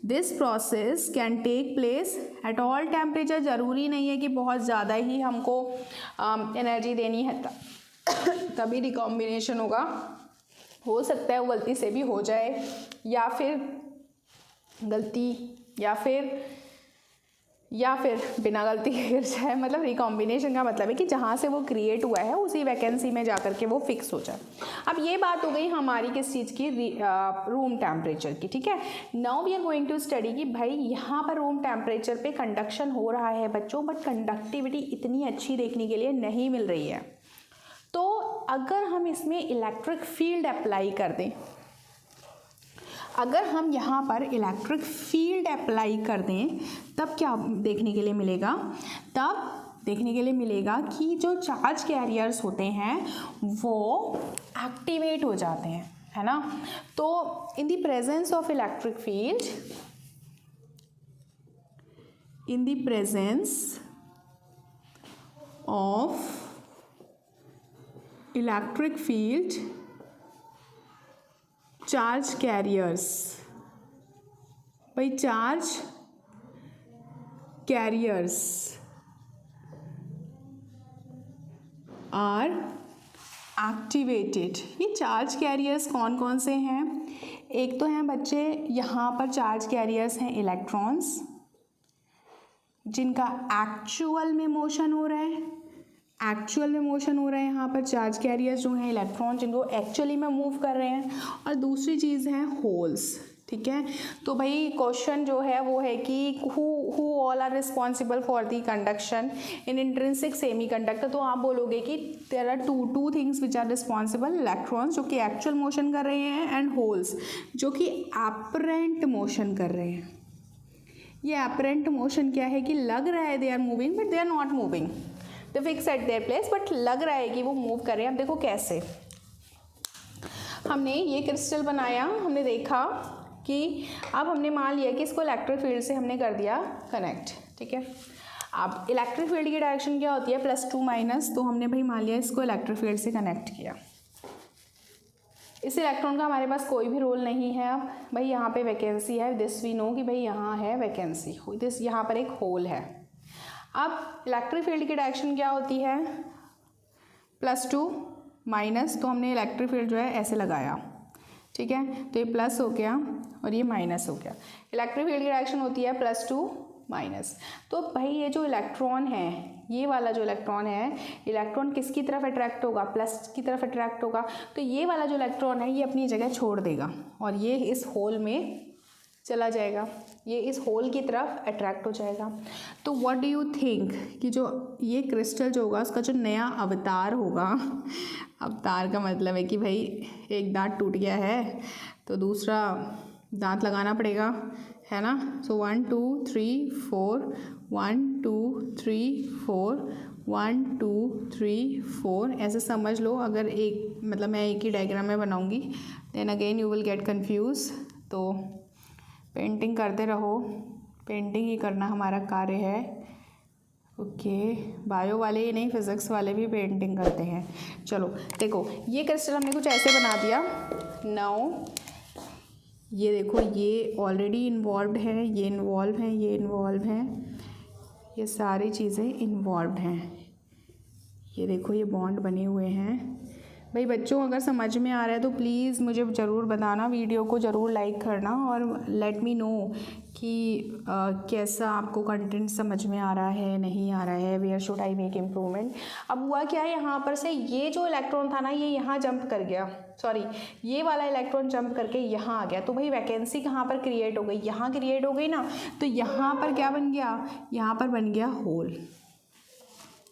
This process can take place at all temperature. ज़रूरी नहीं है कि बहुत ज़्यादा ही हमको energy देनी है तभी रिकॉम्बिनेशन होगा, हो सकता है वो गलती से भी हो जाए, या फिर गलती या फिर बिना गलती के गिर जाए। मतलब रिकॉम्बिनेशन का मतलब है कि जहाँ से वो क्रिएट हुआ है उसी वैकेंसी में जाकर के वो फिक्स हो जाए। अब ये बात हो गई हमारी किस चीज़ की, रूम टेम्परेचर की, ठीक है। Now we are going to study कि भाई यहाँ पर रूम टेम्परेचर पे कंडक्शन हो रहा है बच्चों, बट कंडक्टिविटी इतनी अच्छी देखने के लिए नहीं मिल रही है। तो अगर हम इसमें इलेक्ट्रिक फील्ड अप्लाई कर दें, अगर हम यहाँ पर इलेक्ट्रिक फील्ड अप्लाई कर दें, तब क्या देखने के लिए मिलेगा, तब देखने के लिए मिलेगा कि जो चार्ज कैरियर्स होते हैं वो एक्टिवेट हो जाते हैं, है ना। तो in the presence of electric field, in the presence of electric field charge carriers, भाई चार्ज कैरियर्स आर एक्टिवेटेड। ये चार्ज कैरियर्स कौन कौन से हैं? एक तो हैं बच्चे यहाँ पर चार्ज कैरियर्स हैं इलेक्ट्रॉन्स, जिनका एक्चुअल में मोशन हो रहा है, यहाँ पर चार्ज कैरियर्स जो हैं इलेक्ट्रॉन जिनको एक्चुअली में मूव कर रहे हैं। और दूसरी चीज़ है होल्स, ठीक है। तो भाई क्वेश्चन जो है वो है कि who all are responsible for the conduction in intrinsic semiconductor. तो आप बोलोगे कि there are two things which are responsible, electrons जो कि एक्चुअल मोशन कर रहे हैं एंड होल्स जो कि अपरेंट मोशन कर रहे हैं। ये अपरेंट मोशन क्या है कि लग रहा है they are moving but they are not moving, they fix at their place, but लग रहा है कि वो मूव कर रहे हैं। अब देखो कैसे, हमने ये क्रिस्टल बनाया, हमने देखा कि अब हमने मान लिया कि इसको इलेक्ट्रिक फील्ड से हमने कर दिया कनेक्ट, ठीक है। अब इलेक्ट्रिक फील्ड की डायरेक्शन क्या होती है, +2 तो हमने भाई मान लिया इसको इलेक्ट्रिक फील्ड से कनेक्ट किया। इस इलेक्ट्रॉन का हमारे पास कोई भी रोल नहीं है। अब भाई यहाँ पे वैकेंसी है, दिस वी नो कि भाई यहाँ है वैकेंसी, दिस यहाँ पर एक होल है। अब इलेक्ट्रिक फील्ड की डायरेक्शन क्या होती है, +2 तो हमने इलेक्ट्रिक फील्ड जो है ऐसे लगाया, ठीक है। तो ये प्लस हो गया और ये माइनस हो गया। इलेक्ट्रिक फील्ड की डायरेक्शन होती है +2। तो भाई ये जो इलेक्ट्रॉन है, ये वाला जो इलेक्ट्रॉन है, इलेक्ट्रॉन किसकी तरफ अट्रैक्ट होगा, प्लस की तरफ अट्रैक्ट होगा। तो ये वाला जो इलेक्ट्रॉन है ये अपनी जगह छोड़ देगा और ये इस होल में चला जाएगा, ये इस होल की तरफ अट्रैक्ट हो जाएगा। तो व्हाट डू यू थिंक कि जो ये क्रिस्टल जो होगा उसका जो नया अवतार होगा, अवतार का मतलब है कि भाई एक दांत टूट गया है तो दूसरा दांत लगाना पड़ेगा, है ना। सो 1 2 3 4, 1 2 3 4, 1 2 3 4 ऐसे समझ लो। अगर एक मतलब मैं एक ही डायग्राम में बनाऊंगी then again you will get confuse. तो पेंटिंग करते रहो, पेंटिंग ही करना हमारा कार्य है। ओके, बायो वाले ही नहीं फिज़िक्स वाले भी पेंटिंग करते हैं। चलो देखो, ये क्रिस्टल हमने कुछ ऐसे बना दिया। नाउ ये देखो, ये ऑलरेडी इन्वॉल्व्ड है, ये इन्वॉल्व है, ये इन्वॉल्व है, ये सारी चीज़ें इन्वॉल्व्ड हैं। ये देखो, ये बॉन्ड बने हुए हैं। भाई बच्चों, अगर समझ में आ रहा है तो प्लीज़ मुझे ज़रूर बताना, वीडियो को ज़रूर लाइक करना और लेट मी नो कि कैसा आपको कंटेंट समझ में आ रहा है, नहीं आ रहा है, where should I make improvement. अब हुआ क्या है, यहाँ पर से ये जो इलेक्ट्रॉन था ना, ये यहाँ जंप कर गया, सॉरी ये वाला इलेक्ट्रॉन जंप करके यहाँ आ गया। तो भाई वैकेंसी कहाँ पर क्रिएट हो गई, यहाँ क्रिएट हो गई ना। तो यहाँ पर क्या बन गया, यहाँ पर बन गया होल।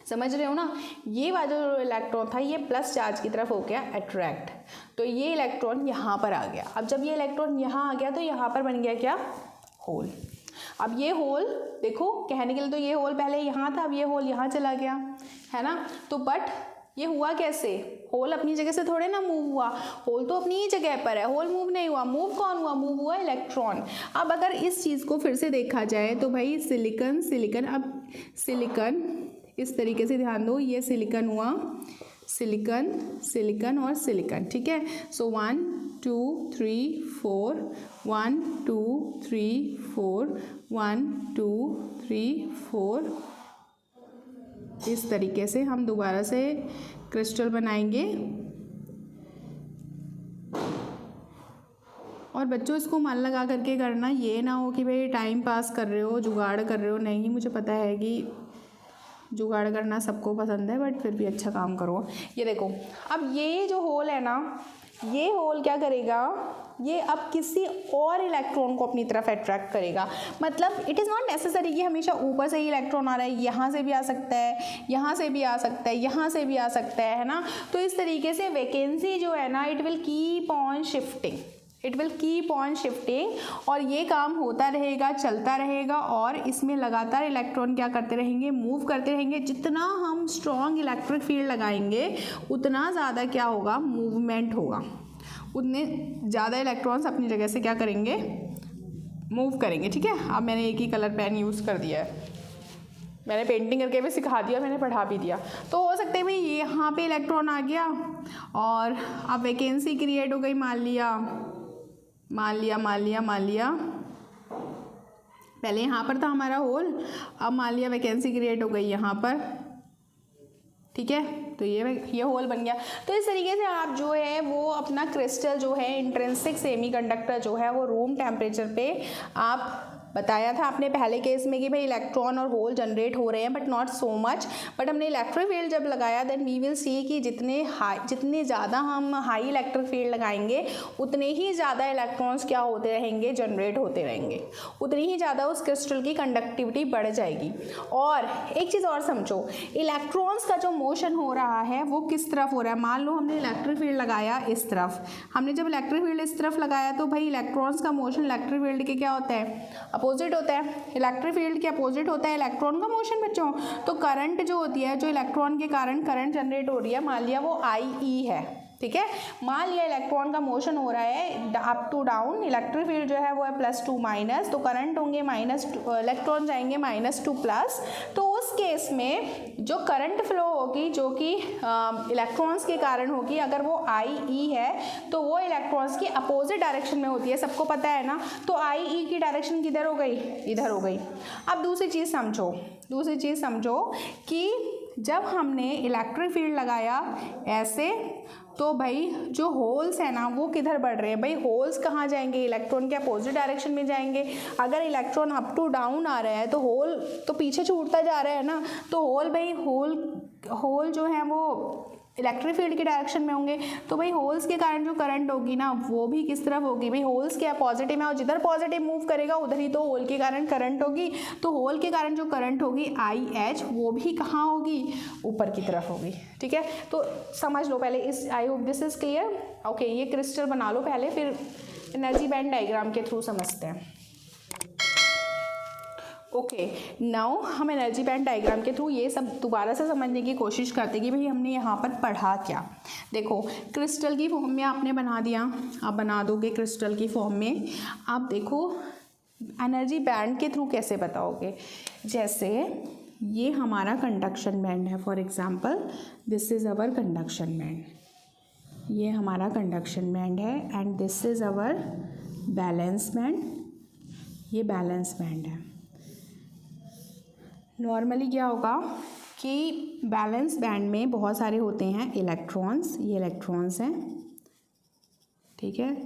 समझ रहे हो ना। ये वाला जो इलेक्ट्रॉन था ये प्लस चार्ज की तरफ हो गया अट्रैक्ट, तो ये इलेक्ट्रॉन यहाँ पर आ गया। अब जब ये इलेक्ट्रॉन यहाँ आ गया तो यहाँ पर बन गया क्या, होल। अब ये होल देखो, कहने के लिए तो ये होल पहले यहाँ था, अब ये होल यहाँ चला गया, है ना। तो बट ये हुआ कैसे, होल अपनी जगह से थोड़े ना मूव हुआ, होल तो अपनी ही जगह पर है, होल मूव नहीं हुआ। मूव कौन हुआ, मूव हुआ इलेक्ट्रॉन। अब अगर इस चीज़ को फिर से देखा जाए तो भाई सिलिकॉन सिलिकॉन, अब सिलिकॉन इस तरीके से ध्यान दो, ये सिलिकॉन हुआ, सिलिकॉन सिलिकॉन और सिलिकॉन, ठीक है। सो 1 2 3 4, 1 2 3 4, 1 2 3 4, इस तरीके से हम दोबारा से क्रिस्टल बनाएंगे। और बच्चों इसको मन लगा करके करना, ये ना हो कि भाई टाइम पास कर रहे हो, जुगाड़ कर रहे हो। नहीं, मुझे पता है कि जुगाड़ करना सबको पसंद है, बट फिर भी अच्छा काम करो। ये देखो, अब ये जो होल है ना, ये होल क्या करेगा, ये अब किसी और इलेक्ट्रॉन को अपनी तरफ अट्रैक्ट करेगा। मतलब इट इज़ नॉट नेसेसरी कि हमेशा ऊपर से ही इलेक्ट्रॉन आ रहा है, यहाँ से भी आ सकता है, यहाँ से भी आ सकता है, यहाँ से भी आ सकता है ना। तो इस तरीके से वैकेंसी जो है ना, it will keep on shifting, it will keep on shifting, और ये काम होता रहेगा, चलता रहेगा, और इसमें लगातार इलेक्ट्रॉन क्या करते रहेंगे, मूव करते रहेंगे। जितना हम स्ट्रॉन्ग इलेक्ट्रिक फील्ड लगाएंगे उतना ज़्यादा क्या होगा, मूवमेंट होगा, उतने ज़्यादा इलेक्ट्रॉन्स अपनी जगह से क्या करेंगे, मूव करेंगे, ठीक है। अब मैंने एक ही कलर पेन यूज़ कर दिया है, मैंने पेंटिंग करके भी सिखा दिया, मैंने पढ़ा भी दिया। तो हो सकता है भाई यहाँ पे इलेक्ट्रॉन आ गया और अब वैकेंसी क्रिएट हो गई, मान लिया पहले यहाँ पर था हमारा होल, अब मान लिया वैकेंसी क्रिएट हो गई यहाँ पर, ठीक है। तो ये होल बन गया। तो इस तरीके से आप जो है वो अपना क्रिस्टल जो है, इंट्रिंसिक सेमीकंडक्टर जो है वो रूम टेम्परेचर पे, आप बताया था आपने पहले केस में कि भाई इलेक्ट्रॉन और होल जनरेट हो रहे हैं, but not so much. But हमने इलेक्ट्रिक फील्ड जब लगाया देन वी विल सी कि जितने ज़्यादा हम हाई इलेक्ट्रिक फील्ड लगाएंगे उतने ही ज़्यादा इलेक्ट्रॉन्स क्या होते रहेंगे, जनरेट होते रहेंगे, उतनी ही ज़्यादा उस क्रिस्टल की कंडक्टिविटी बढ़ जाएगी। और एक चीज़ और समझो, इलेक्ट्रॉन्स का जो मोशन हो रहा है वो किस तरफ हो रहा है। मान लो हमने इलेक्ट्रिक फील्ड लगाया इस तरफ, हमने जब इलेक्ट्रिक फील्ड इस तरफ लगाया तो भाई इलेक्ट्रॉन्स का मोशन इलेक्ट्रिक फील्ड के क्या होता है, अपोजिट होता है। इलेक्ट्रिक फील्ड के अपोजिट होता है इलेक्ट्रॉन का मोशन बच्चों। तो करंट जो होती है, जो इलेक्ट्रॉन के कारण करंट जनरेट हो रही है, मान लिया वो IE है, ठीक है। मान लिया इलेक्ट्रॉन का मोशन हो रहा है up to down, electric field जो है वो है +2 माइनस, तो करंट होंगे -2, इलेक्ट्रॉन जाएंगे -2 प्लस। तो उस केस में जो करंट फ्लो होगी, जो कि इलेक्ट्रॉन्स के कारण होगी, अगर वो IE है तो वो इलेक्ट्रॉन्स की अपोजिट डायरेक्शन में होती है, सबको पता है ना। तो IE की डायरेक्शन किधर हो गई, इधर हो गई। अब दूसरी चीज़ समझो कि जब हमने इलेक्ट्रिक फील्ड लगाया ऐसे, तो भाई जो होल्स है ना वो किधर बढ़ रहे हैं, भाई होल्स कहाँ जाएंगे, इलेक्ट्रॉन के अपोजिट डायरेक्शन में जाएंगे। अगर इलेक्ट्रॉन अप टू डाउन आ रहा है तो होल तो पीछे छूटता जा रहा है ना। तो होल भाई होल जो है वो इलेक्ट्रिक फील्ड के डायरेक्शन में होंगे, तो भाई होल्स के कारण जो करंट होगी ना वो भी किस तरफ होगी, भाई होल्स क्या पॉजिटिव में, और जिधर पॉजिटिव मूव करेगा उधर ही तो होल के कारण करंट होगी, तो होल के कारण जो करंट होगी IH वो भी कहाँ होगी, ऊपर की तरफ होगी। ठीक है, तो समझ लो पहले इस, I hope this is clear. Okay, ये क्रिस्टल बना लो पहले, फिर एनर्जी बैंड डायग्राम के थ्रू समझते हैं। ओके, नाउ हम एनर्जी बैंड डायग्राम के थ्रू ये सब दोबारा से समझने की कोशिश करते हैं कि भाई हमने यहाँ पर पढ़ा क्या। देखो, क्रिस्टल की फॉर्म में आपने बना दिया, आप बना दोगे क्रिस्टल की फॉर्म में। आप देखो एनर्जी बैंड के थ्रू कैसे बताओगे, जैसे ये हमारा कंडक्शन बैंड है, for example this is our conduction band, ये हमारा कंडक्शन बैंड है, and this is our balance band, ये बैलेंस बैंड है। नॉर्मली क्या होगा कि बैलेंस बैंड में बहुत सारे होते हैं इलेक्ट्रॉन्स, ये इलेक्ट्रॉन्स हैं, ठीक है,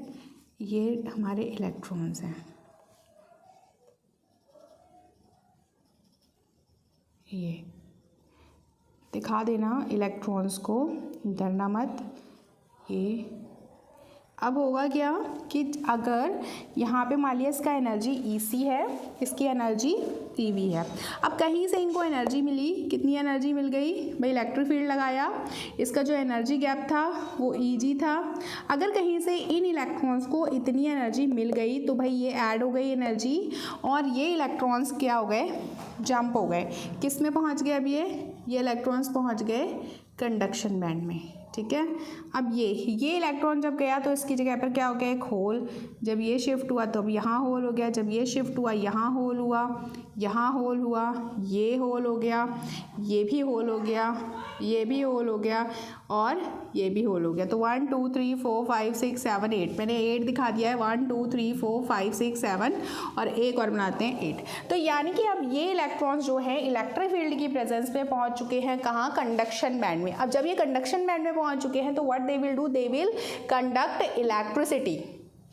ये हमारे इलेक्ट्रॉन्स हैं, ये दिखा देना इलेक्ट्रॉन्स को, डरना मत। ये अब होगा क्या कि अगर यहाँ पे मान लिया इसका एनर्जी EC है, इसकी एनर्जी PV है, अब कहीं से इनको एनर्जी मिली, कितनी एनर्जी मिल गई भाई, इलेक्ट्रिक फील्ड लगाया, इसका जो एनर्जी गैप था वो EG था। अगर कहीं से इन इलेक्ट्रॉन्स को इतनी एनर्जी मिल गई तो भाई ये ऐड हो गई एनर्जी, और ये इलेक्ट्रॉन्स क्या हो गए, जंप हो गए, किस में पहुँच गए, अब ये इलेक्ट्रॉन्स पहुँच गए कंडक्शन बैंड में। ठीक है, अब ये इलेक्ट्रॉन जब गया तो इसकी जगह पर क्या हो गया, एक होल, जब ये शिफ्ट हुआ तो अब यहाँ होल हो गया, जब ये शिफ्ट हुआ यहाँ होल हुआ, यहाँ होल हुआ, ये होल हो गया, ये भी होल हो गया, ये भी होल हो गया, और ये भी होल हो गया। तो 1 2 3 4 5 6 7 8, मैंने 8 दिखा दिया है, 1 2 3 4 5 6 7, और एक और बनाते हैं 8। तो यानी कि अब ये इलेक्ट्रॉन्स जो है इलेक्ट्रिक फील्ड की प्रेजेंस में पहुंच चुके हैं, कहाँ, कंडक्शन बैंड में। अब जब ये कंडक्शन बैंड में पहुंच चुके हैं तो what they will do, they will conduct electricity,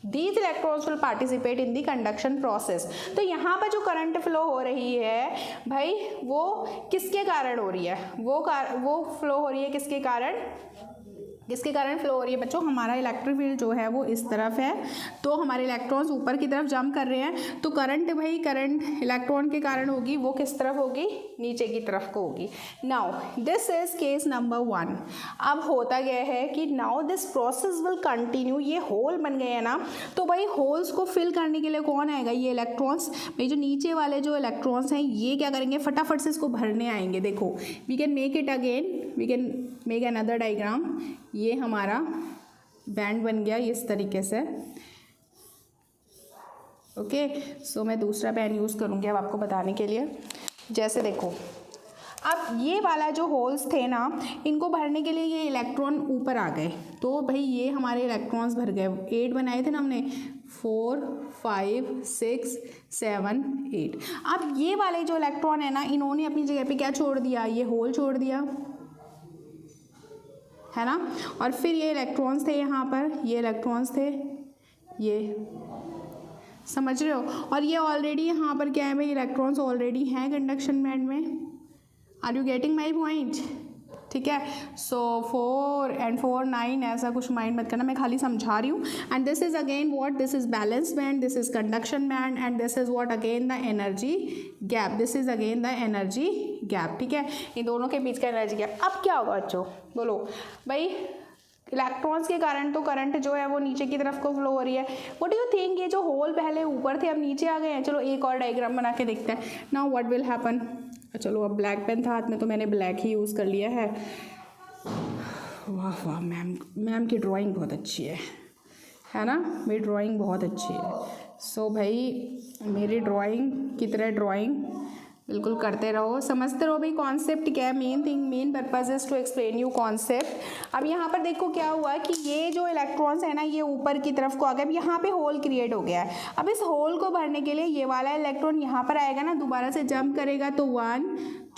these electrons will participate in the conduction process। तो यहाँ पर जो करंट फ्लो हो रही है भाई वो किसके कारण हो रही है, वो फ्लो हो रही है किसके कारण फ्लो हो रही है बच्चों, हमारा इलेक्ट्रिक फील्ड जो है वो इस तरफ है, तो हमारे इलेक्ट्रॉन्स ऊपर की तरफ जंप कर रहे हैं, तो करंट इलेक्ट्रॉन के कारण होगी, वो किस तरफ होगी, नीचे की तरफ को होगी। Now this is case number 1। अब होता गया है कि now this process will continue, ये होल बन गए हैं ना, तो भाई होल्स को फिल करने के लिए कौन आएगा, ये इलेक्ट्रॉन्स, भाई जो नीचे वाले जो इलेक्ट्रॉन्स हैं ये क्या करेंगे, फटाफट से इसको भरने आएंगे। देखो we can make it again, we can make another diagram, ये हमारा बैंड बन गया इस तरीके से। ओके, सो मैं दूसरा बैंड यूज़ करूँगी अब आपको बताने के लिए। जैसे देखो अब ये वाला जो होल्स थे ना, इनको भरने के लिए ये इलेक्ट्रॉन ऊपर आ गए, तो भाई ये हमारे इलेक्ट्रॉन्स भर गए। 8 बनाए थे ना हमने, 4 5 6 7 8। अब ये वाले जो इलेक्ट्रॉन है ना, इन्होंने अपनी जगह पे क्या छोड़ दिया, ये होल छोड़ दिया है ना, और फिर ये इलेक्ट्रॉन्स थे यहाँ पर, ये इलेक्ट्रॉन्स थे, ये समझ रहे हो, और ये ऑलरेडी यहाँ पर क्या है भाई, इलेक्ट्रॉन्स ऑलरेडी हैं कंडक्शन बैंड में। Are you getting my point? ठीक है, सो 4 and 4 9 ऐसा कुछ माइंड मत करना, मैं खाली समझा रही हूँ। And this is again what, this is balance band, this is conduction band, and this is what again the energy gap, this is again the energy gap. ठीक है, इन दोनों के बीच का एनर्जी गैप। अब क्या होगा बच्चों, बोलो भाई, इलेक्ट्रॉन्स के कारण तो करंट जो है वो नीचे की तरफ को फ्लो हो रही है। व्हाट डू यू थिंक, ये जो होल पहले ऊपर थे अब नीचे आ गए हैं। चलो एक और डायग्राम बना के देखते हैं। नाउ व्हाट विल हैपन, चलो अब ब्लैक पेन था हाथ में तो मैंने ब्लैक ही यूज़ कर लिया है। वाह वाह, मैम की ड्राइंग बहुत अच्छी है ना, मेरी ड्राइंग बहुत अच्छी है। सो भाई मेरी ड्राइंग की तरह ड्राइंग बिल्कुल करते रहो, समझते रहो भाई कॉन्सेप्ट क्या है। Main purpose is to explain you concept. अब यहाँ पर देखो क्या हुआ कि ये जो इलेक्ट्रॉन्स है ना, ये ऊपर की तरफ को आ गए। अब यहाँ पे होल क्रिएट हो गया है। अब इस होल को भरने के लिए ये वाला इलेक्ट्रॉन यहाँ पर आएगा ना, दोबारा से जंप करेगा, तो 1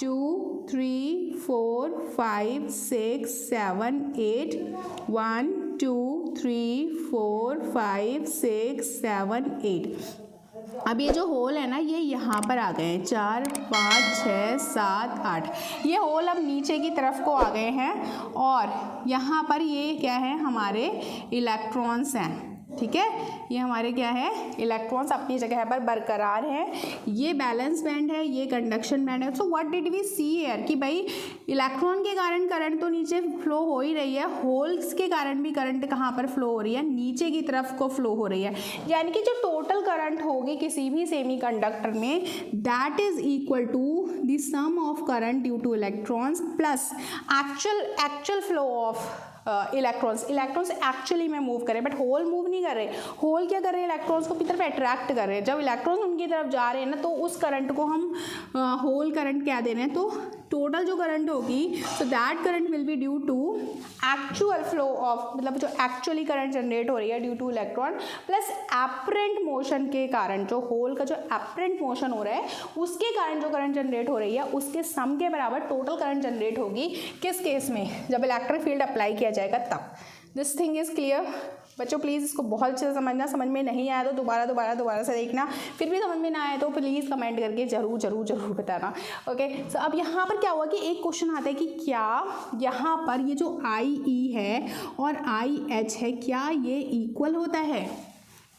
2 3 4 5 6 7 8 1 2 3 4 5 6 7 8। अब ये जो होल है ना ये यहाँ पर आ गए हैं, 4 5 6 7 8, ये होल अब नीचे की तरफ को आ गए हैं और यहाँ पर ये क्या है, हमारे इलेक्ट्रॉन्स हैं। ठीक है, ये हमारे क्या है, इलेक्ट्रॉन्स अपनी जगह पर बरकरार हैं। ये बैलेंस बैंड है, ये कंडक्शन बैंड है। So what did we see here कि भाई इलेक्ट्रॉन के कारण करंट तो नीचे फ्लो हो ही रही है, होल्स के कारण भी करंट कहाँ पर फ्लो हो रही है, नीचे की तरफ को फ्लो हो रही है। यानी कि जो टोटल करंट होगी किसी भी सेमीकंडक्टर में, that is equal to the sum of current due to electrons plus actual flow of electrons actually में मूव करें, बट होल मूव नहीं कर रहे। होल क्या कर रहे हैं, इलेक्ट्रॉन्स को की तरफ अट्रैक्ट कर रहे हैं। जब इलेक्ट्रॉन्स उनकी तरफ जा रहे हैं ना, तो उस करंट को हम होल करंट क्या दे रहे हैं, तो टोटल जो करंट होगी, so that current will be due to actual flow of, मतलब जो एक्चुअली करंट जनरेट हो रही है due to electron plus apparent motion के कारण, जो होल का जो एपरेंट मोशन हो रहा है उसके कारण जो करंट जनरेट हो रही है, उसके सम के बराबर टोटल करंट जनरेट होगी। किस केस में, जब इलेक्ट्रिक फील्ड अप्लाई किया जाएगा तब। दिस थिंग इज क्लियर बच्चों, प्लीज़ इसको बहुत अच्छे से समझना। समझ में नहीं आया तो दोबारा से देखना, फिर भी समझ में ना आए तो प्लीज़ कमेंट करके ज़रूर बताना। ओके, सो अब यहाँ पर क्या हुआ कि एक क्वेश्चन आता है कि क्या यहाँ पर ये जो IE है और IH है, क्या ये इक्वल होता है,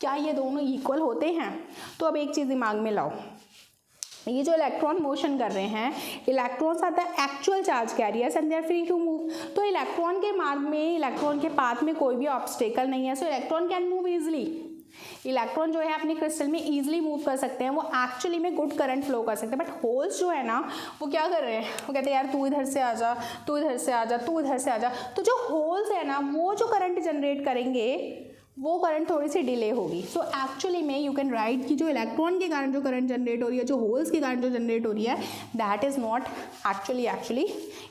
क्या ये दोनों इक्वल होते हैं? तो अब एक चीज़ दिमाग में लाओ, ये जो इलेक्ट्रॉन मोशन कर रहे हैं, electrons are the actual charge carriers and they are free to move. तो इलेक्ट्रॉन के मार्ग में, इलेक्ट्रॉन के पाथ में कोई भी ऑब्स्टेकल नहीं है, सो electron can move easily. Electron जो है अपने क्रिस्टल में इजीली मूव कर सकते हैं, वो एक्चुअली में गुड करंट फ्लो कर सकते हैं। बट होल्स जो है ना, वो क्या कर रहे हैं, वो कहते हैं यार तू इधर से आ जा, तू इधर से आ जा, तू इधर से आ जा। तो जो होल्स है ना, वो जो करंट जनरेट करेंगे वो करंट थोड़ी सी डिले होगी। सो एक्चुअली में यू कैन राइट कि जो इलेक्ट्रॉन के कारण जो करंट जनरेट हो रही है, जो होल्स के कारण जो जनरेट हो रही है, that is not actually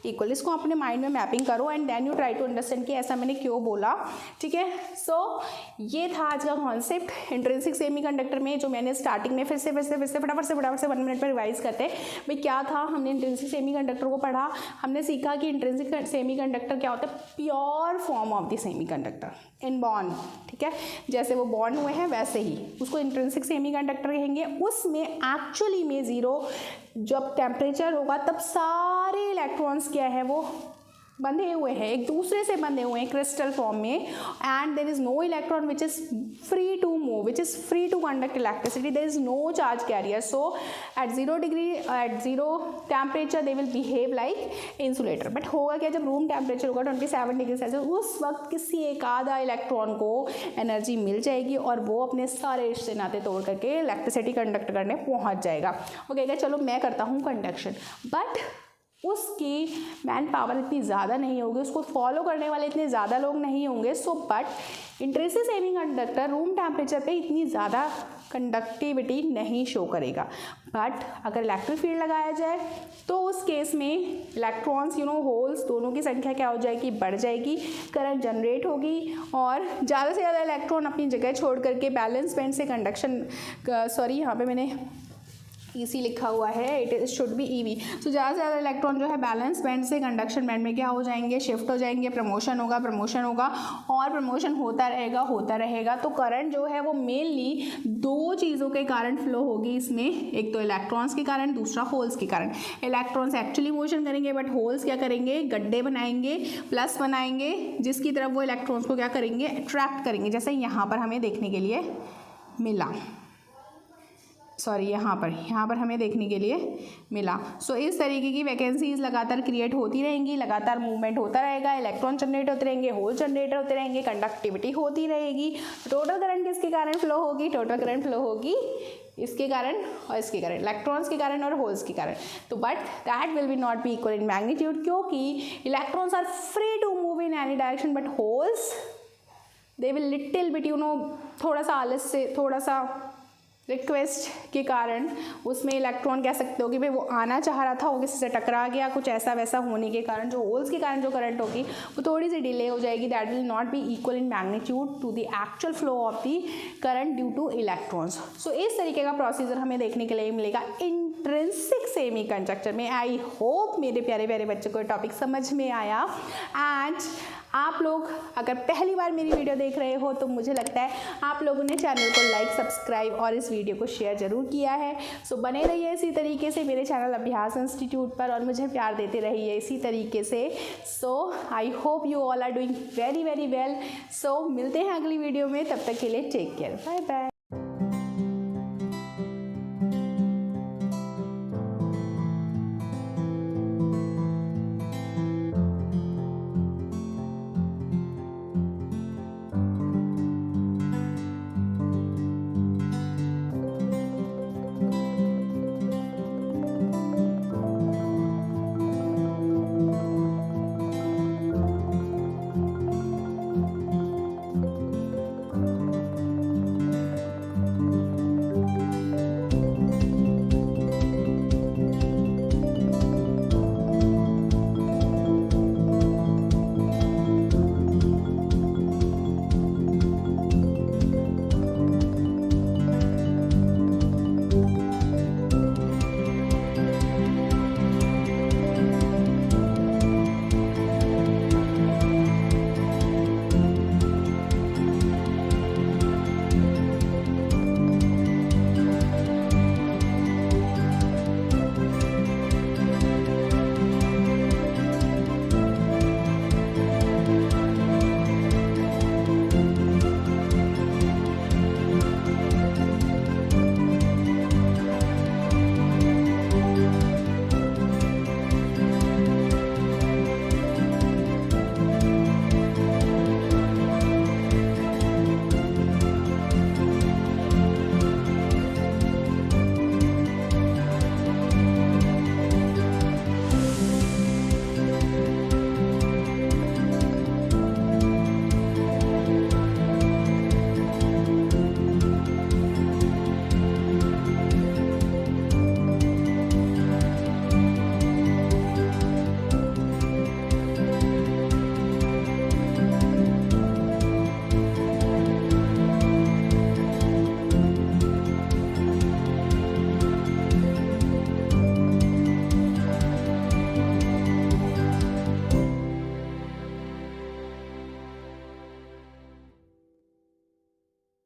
equal. इसको अपने माइंड में मैपिंग करो and then you try to understand कि ऐसा मैंने क्यों बोला। ठीक है, सो ये था आज का कॉन्सेप्ट इंट्रिंसिक सेमीकंडक्टर में, जो मैंने स्टार्टिंग में फिर से फटाफट से 1 मिनट में रिवाइज करते हैं। भाई क्या था, हमने इंट्रिंसिक सेमीकंडक्टर को पढ़ा, हमने सीखा कि इंट्रिंसिक सेमीकंडक्टर क्या होता है, pure form of the semiconductor in bond. ठीक है, जैसे वो बॉन्ड हुए हैं वैसे ही उसको इंट्रिंसिक सेमीकंडक्टर कहेंगे। उसमें एक्चुअली में ज़ीरो जब टेम्परेचर होगा तब सारे इलेक्ट्रॉन्स क्या है, वो बंधे हुए हैं, एक दूसरे से बंधे हुए हैं क्रिस्टल फॉर्म में, and there is no electron which is free to move, which is free to conduct electricity, there is no charge carrier. So at 0 degree, at 0 temperature they will behave like insulator. But होगा क्या, जब room temperature होगा 27 degree Celsius, उस वक्त किसी एक आधा electron को एनर्जी मिल जाएगी और वो अपने सारे रिश्ते नाते तोड़ करके इलेक्ट्रिसिटी कंडक्ट करने पहुंच जाएगा। ओके, चलो मैं करता हूँ कंडक्शन, बट उसकी मैन पावर इतनी ज़्यादा नहीं होगी, उसको फॉलो करने वाले इतने ज़्यादा लोग नहीं होंगे। So but intrinsic semiconductor room temperature पे इतनी ज़्यादा कंडक्टिविटी नहीं शो करेगा। बट अगर इलेक्ट्रिक फील्ड लगाया जाए तो उस केस में इलेक्ट्रॉन्स होल्स दोनों की संख्या क्या हो जाएगी, बढ़ जाएगी, करंट जनरेट होगी और ज़्यादा से ज़्यादा इलेक्ट्रॉन अपनी जगह छोड़ करके बैलेंस बैंड से कंडक्शन, सॉरी यहाँ पे मैंने EC लिखा हुआ है, इट शुड बी EV। तो ज़्यादा से ज़्यादा इलेक्ट्रॉन जो है बैलेंस बैंड से कंडक्शन बैंड में क्या हो जाएंगे, शिफ्ट हो जाएंगे, प्रमोशन होगा और प्रमोशन होता रहेगा। तो करंट जो है वो मेनली 2 चीज़ों के कारण फ्लो होगी इसमें, एक तो इलेक्ट्रॉन्स के कारण, दूसरा होल्स के कारण। इलेक्ट्रॉन्स एक्चुअली मोशन करेंगे, बट होल्स क्या करेंगे, गड्ढे बनाएंगे, प्लस बनाएंगे, जिसकी तरफ वो इलेक्ट्रॉन्स को क्या करेंगे, अट्रैक्ट करेंगे, जैसे यहाँ पर हमें देखने के लिए मिला, सॉरी यहाँ पर हमें देखने के लिए मिला। सो इस तरीके की वैकेंसीज लगातार क्रिएट होती रहेंगी, लगातार मूवमेंट होता रहेगा, इलेक्ट्रॉन जनरेट होते रहेंगे, होल जनरेट होते रहेंगे, कंडक्टिविटी होती रहेगी। टोटल करंट किसके कारण फ्लो होगी, टोटल करंट फ्लो होगी इसके कारण और इसके कारण, इलेक्ट्रॉन्स के कारण और होल्स के कारण। तो but that will be not be equal in magnitude, क्योंकि electrons are free to move in any direction, but holes they will little bit थोड़ा सा आलस से, थोड़ा सा रिक्वेस्ट के कारण उसमें इलेक्ट्रॉन कह सकते हो कि भाई वो आना चाह रहा था, वो किसी से टकरा गया, कुछ ऐसा वैसा होने के कारण जो होल्स के कारण जो करंट होगी वो थोड़ी सी डिले हो जाएगी। That will not be equal in magnitude to the actual flow of the current due to electrons. So इस तरीके का प्रोसीजर हमें देखने के लिए मिलेगा इंट्रिंसिक सेमीकंडक्टर में। आई होप मेरे प्यारे प्यारे बच्चों को टॉपिक समझ में आया, एंड आप लोग अगर पहली बार मेरी वीडियो देख रहे हो तो मुझे लगता है आप लोगों ने चैनल को लाइक, सब्सक्राइब और इस वीडियो को शेयर ज़रूर किया है। सो बने रहिए इसी तरीके से मेरे चैनल अभ्यास इंस्टीट्यूट पर और मुझे प्यार देते रहिए इसी तरीके से। So I hope you all are doing very very well. So मिलते हैं अगली वीडियो में, तब तक के लिए टेक केयर, बाय बाय।